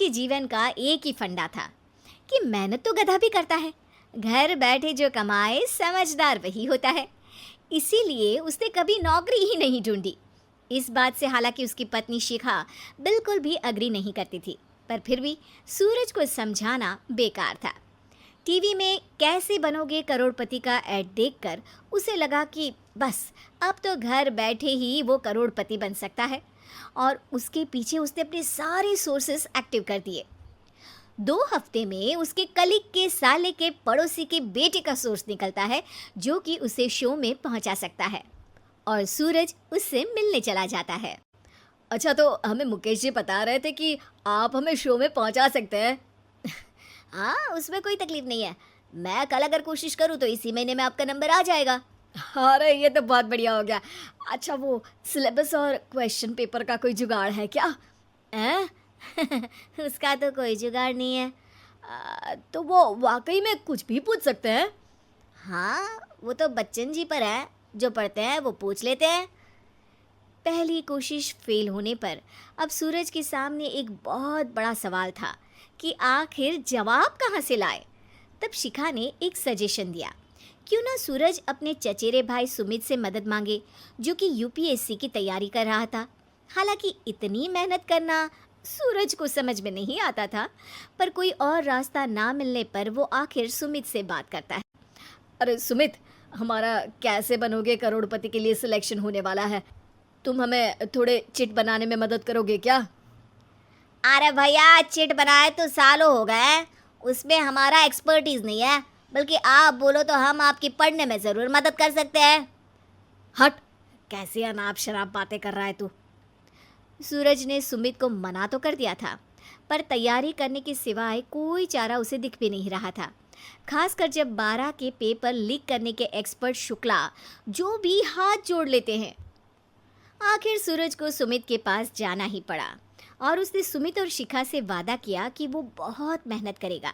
उसके जीवन का एक ही फंडा था कि मेहनत तो गधा भी करता है, घर बैठे जो कमाए समझदार वही होता है। इसीलिए उसने कभी नौकरी ही नहीं ढूंढी। इस बात से हालांकि उसकी पत्नी शिखा बिल्कुल भी अग्री नहीं करती थी, पर फिर भी सूरज को समझाना बेकार था। टीवी में कैसे बनोगे करोड़पति का ऐड देखकर उसे लगा कि बस अब तो घर बैठे ही वो करोड़पति बन सकता है, और उसके पीछे उसने अपने सारे सोर्सेस एक्टिव कर दिए। 2 हफ्ते में उसके कलीग के साले के पड़ोसी के बेटे का सोर्स निकलता है जो कि उसे शो में पहुंचा सकता है, और सूरज उससे मिलने चला जाता है। अच्छा, तो हमें मुकेश जी बता रहे थे कि आप हमें शो में पहुंचा सकते हैं। हाँ, उसमें कोई तकलीफ नहीं है। मैं कल अगर कोशिश करूँ तो इसी महीने में आपका नंबर आ जाएगा। अरे ये तो बहुत बढ़िया हो गया। अच्छा, वो सिलेबस और क्वेश्चन पेपर का कोई जुगाड़ है क्या? हैं? उसका तो कोई जुगाड़ नहीं है। तो वो वाकई में कुछ भी पूछ सकते हैं? हाँ, वो तो बच्चन जी पर है, जो पढ़ते हैं वो पूछ लेते हैं। पहली कोशिश फेल होने पर अब सूरज के सामने एक बहुत बड़ा सवाल था कि आखिर जवाब कहाँ से लाए। तब शिखा ने एक सजेशन दिया, क्यों ना सूरज अपने चचेरे भाई सुमित से मदद मांगे, जो कि यूपीएससी की तैयारी कर रहा था। हालांकि इतनी मेहनत करना सूरज को समझ में नहीं आता था, पर कोई और रास्ता ना मिलने पर वो आखिर सुमित से बात करता है। अरे सुमित, हमारा कैसे बनोगे करोड़पति के लिए सिलेक्शन होने वाला है, तुम हमें थोड़े चिट बनाने में मदद करोगे क्या? अरे भैया, चिट बनाए तो सालों हो गए, उसमें हमारा एक्सपर्टीज नहीं है, बल्कि आप बोलो तो हम आपकी पढ़ने में ज़रूर मदद कर सकते हैं। हट, कैसी अनाप शराब बातें कर रहा है तू। सूरज ने सुमित को मना तो कर दिया था, पर तैयारी करने के सिवाय कोई चारा उसे दिख भी नहीं रहा था, खासकर जब 12 के पेपर लीक करने के एक्सपर्ट शुक्ला जो भी हाथ जोड़ लेते हैं। आखिर सूरज को सुमित के पास जाना ही पड़ा, और उसने सुमित और शिखा से वादा किया कि वो बहुत मेहनत करेगा।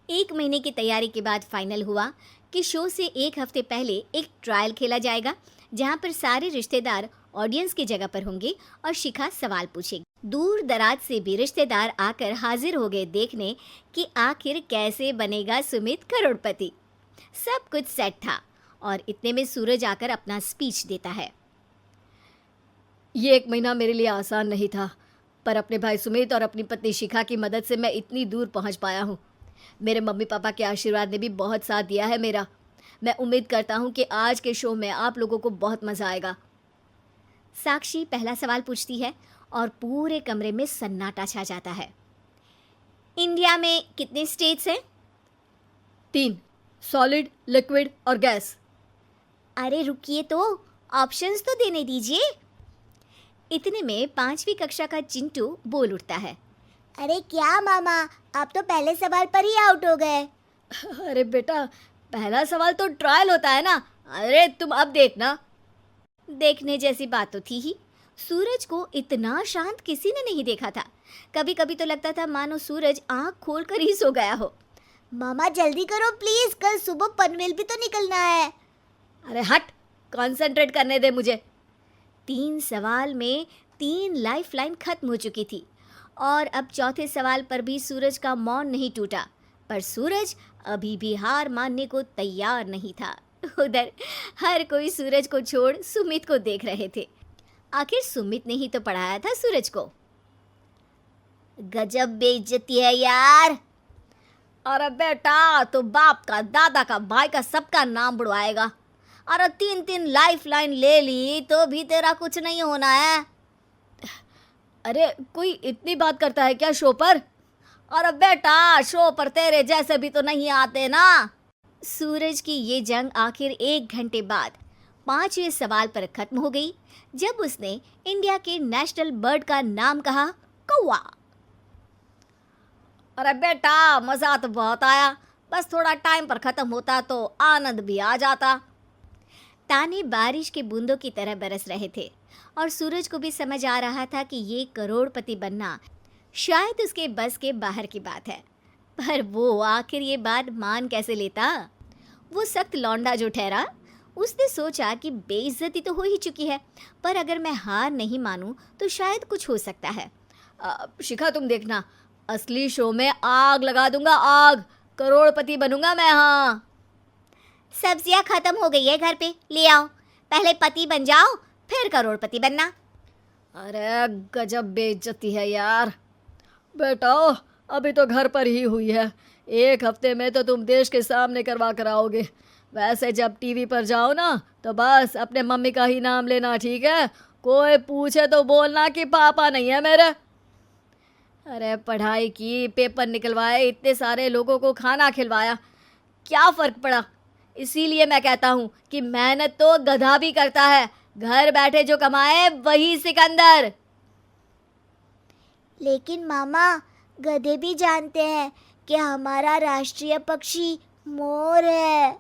1 महीने की तैयारी के बाद फाइनल हुआ कि शो से 1 हफ्ते पहले एक ट्रायल खेला जाएगा, जहां पर सारे रिश्तेदार ऑडियंस की जगह पर होंगे और शिखा सवाल पूछेगी। दूर दराज से भी रिश्तेदार आकर हाजिर हो गए देखने कि आखिर कैसे बनेगा सुमित करोड़पति। सब कुछ सेट था, और इतने में सूरज आकर अपना स्पीच देता है। ये 1 महीना मेरे लिए आसान नहीं था, पर अपने भाई सुमित और अपनी पत्नी शिखा की मदद से मैं इतनी दूर पहुंच पाया हूँ। मेरे मम्मी पापा के आशीर्वाद ने भी बहुत साथ दिया है मेरा। मैं उम्मीद करता हूँ कि आज के शो में आप लोगों को बहुत मज़ा आएगा। साक्षी पहला सवाल पूछती है, और पूरे कमरे में सन्नाटा छा जाता है। इंडिया में कितने स्टेट्स हैं? 3, सॉलिड, लिक्विड और गैस। अरे रुकिए, तो ऑप्शंस तो देने दीजिए। इतने में 5वीं कक्षा का चिंटू बोल उठता है। अरे क्या मामा, आप तो पहले सवाल पर ही आउट हो गए। अरे बेटा, पहला सवाल तो ट्रायल होता है ना। अरे तुम अब देखना। देखने जैसी बात तो थी ही। सूरज को इतना शांत किसी ने नहीं देखा था। कभी कभी तो लगता था मानो सूरज आंख खोल कर ही सो गया हो। मामा जल्दी करो प्लीज, कल सुबह पनवेल भी तो निकलना है। अरे हट, कंसंट्रेट करने दे मुझे। 3 सवाल में 3 लाइफलाइन खत्म हो चुकी थी, और अब चौथे सवाल पर भी सूरज का मौन नहीं टूटा, पर सूरज अभी भी हार मानने को तैयार नहीं था। उधर हर कोई सूरज को छोड़ सुमित को देख रहे थे। आखिर सुमित ने ही तो पढ़ाया था सूरज को। गजब बेइज्जती है यार। अरे बेटा, तो बाप का, दादा का, भाई का, सबका नाम बुड़वाएगा। अरे 3 लाइफलाइन ले ली तो भी तेरा कुछ नहीं होना है। अरे कोई इतनी बात करता है क्या शो पर? अरे बेटा, शो पर तेरे जैसे भी तो नहीं आते ना। सूरज की ये जंग आखिर 1 घंटे बाद 5वें सवाल पर खत्म हो गई, जब उसने इंडिया के नेशनल बर्ड का नाम कहा, कौवा। अरे बेटा, मज़ा तो बहुत आया, बस थोड़ा टाइम पर ख़त्म होता तो आनंद भी आ जाता। ताने बारिश के बूंदों की तरह बरस रहे थे, और सूरज को भी समझ आ रहा था कि ये करोड़पति बनना शायद उसके बस के बाहर की बात है। पर वो आखिर ये बात मान कैसे लेता? वो सख्त लौंडा जो ठहरा, उसने सोचा कि बेइज्जती तो हो ही चुकी है, पर अगर मैं हार नहीं मानूं तो शायद कुछ हो सकता है। शिखा तुम देखना, असली शो में आग लगा दूंगा, आग, करोड़पति बनूंगा मैं। हाँ, सब्जियां खत्म हो गई है घर पे, ले आओ। पहले पति बन जाओ, फिर करोड़पति बनना। अरे गजब बेइज्जती है यार। बेटा अभी तो घर पर ही हुई है, 1 हफ्ते में तो तुम देश के सामने करवा कर आओगे। वैसे जब टीवी पर जाओ ना तो बस अपने मम्मी का ही नाम लेना, ठीक है? कोई पूछे तो बोलना कि पापा नहीं है मेरे। अरे पढ़ाई की, पेपर निकलवाए, इतने सारे लोगों को खाना खिलवाया, क्या फ़र्क पड़ा? इसीलिए मैं कहता हूँ कि मेहनत तो गधा भी करता है, घर बैठे जो कमाए वही सिकंदर। लेकिन मामा, गधे भी जानते हैं कि हमारा राष्ट्रीय पक्षी मोर है।